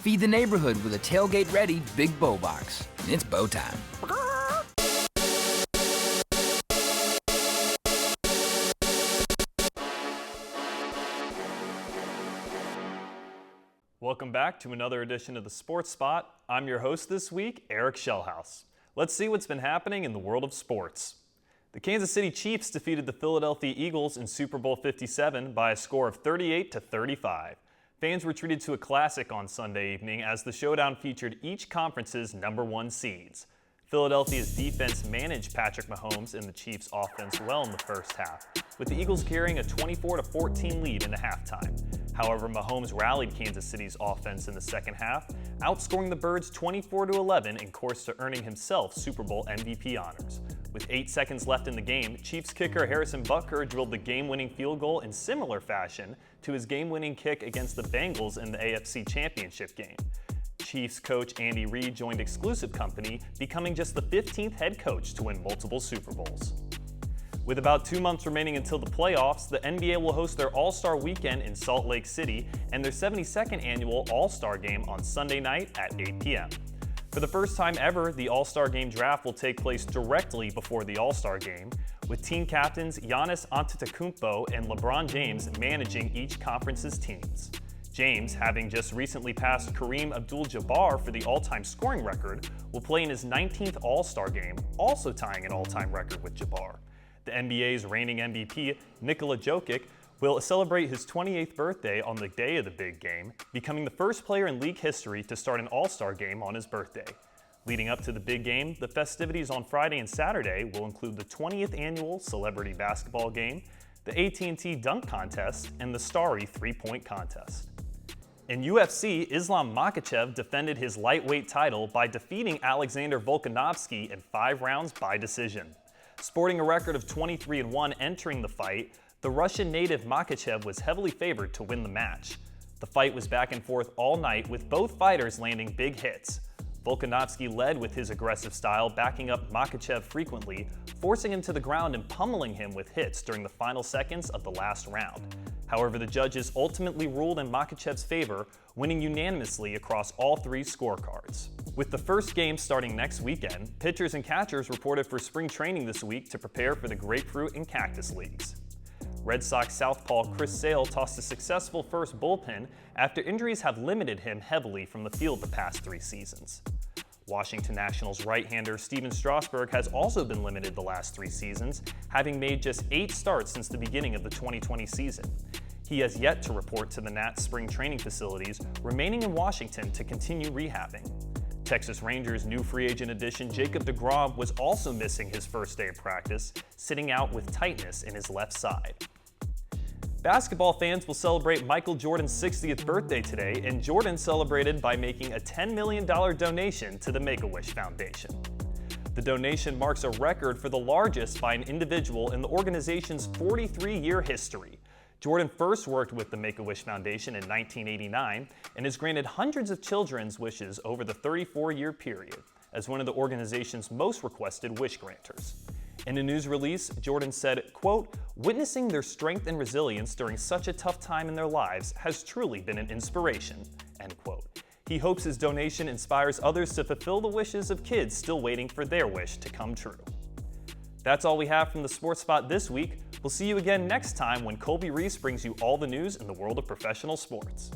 Feed the neighborhood with a tailgate-ready Big Bow Box. It's bow time. Welcome back to another edition of the Sports Spot. I'm your host this week, Eric Shellhouse. Let's see what's been happening in the world of sports. The Kansas City Chiefs defeated the Philadelphia Eagles in Super Bowl 57 by a score of 38-35. Fans were treated to a classic on Sunday evening as the showdown featured each conference's #1 seeds. Philadelphia's defense managed Patrick Mahomes and the Chiefs' offense well in the first half, with the Eagles carrying a 24-14 lead into halftime. However, Mahomes rallied Kansas City's offense in the second half, outscoring the Birds 24-11 in course to earning himself Super Bowl MVP honors. With 8 seconds left in the game, Chiefs kicker Harrison Butker drilled the game-winning field goal in similar fashion to his game-winning kick against the Bengals in the AFC Championship game. Chiefs coach Andy Reid joined exclusive company, becoming just the 15th head coach to win multiple Super Bowls. With about 2 months remaining until the playoffs, the NBA will host their All-Star Weekend in Salt Lake City and their 72nd annual All-Star Game on Sunday night at 8 p.m. For the first time ever, the All-Star Game draft will take place directly before the All-Star Game, with team captains Giannis Antetokounmpo and LeBron James managing each conference's teams. James, having just recently passed Kareem Abdul-Jabbar for the all-time scoring record, will play in his 19th All-Star Game, also tying an all-time record with Jabbar. The NBA's reigning MVP, Nikola Jokic, will celebrate his 28th birthday on the day of the big game, becoming the first player in league history to start an All-Star game on his birthday. Leading up to the big game, the festivities on Friday and Saturday will include the 20th annual Celebrity Basketball Game, the AT&T Dunk Contest, and the Starry Three-Point Contest. In UFC, Islam Makhachev defended his lightweight title by defeating Alexander Volkanovski in 5 rounds by decision. Sporting a record of 23-1 entering the fight, the Russian native Makhachev was heavily favored to win the match. The fight was back and forth all night, with both fighters landing big hits. Volkanovski led with his aggressive style, backing up Makhachev frequently, forcing him to the ground and pummeling him with hits during the final seconds of the last round. However, the judges ultimately ruled in Makhachev's favor, winning unanimously across all 3 scorecards. With the first game starting next weekend, pitchers and catchers reported for spring training this week to prepare for the Grapefruit and Cactus Leagues. Red Sox southpaw Chris Sale tossed a successful first bullpen after injuries have limited him heavily from the field the past 3 seasons. Washington Nationals right-hander Steven Strasburg has also been limited the last 3 seasons, having made just 8 starts since the beginning of the 2020 season. He has yet to report to the Nats spring training facilities, remaining in Washington to continue rehabbing. Texas Rangers' new free agent addition Jacob deGrom was also missing his first day of practice, sitting out with tightness in his left side. Basketball fans will celebrate Michael Jordan's 60th birthday today, and Jordan celebrated by making a $10 million donation to the Make-A-Wish Foundation. The donation marks a record for the largest by an individual in the organization's 43-year history. Jordan first worked with the Make-A-Wish Foundation in 1989 and has granted hundreds of children's wishes over the 34-year period as one of the organization's most requested wish granters. In a news release, Jordan said, quote, "Witnessing their strength and resilience during such a tough time in their lives has truly been an inspiration," end quote. He hopes his donation inspires others to fulfill the wishes of kids still waiting for their wish to come true. That's all we have from the Sports Spot this week. We'll see you again next time when Colby Reese brings you all the news in the world of professional sports.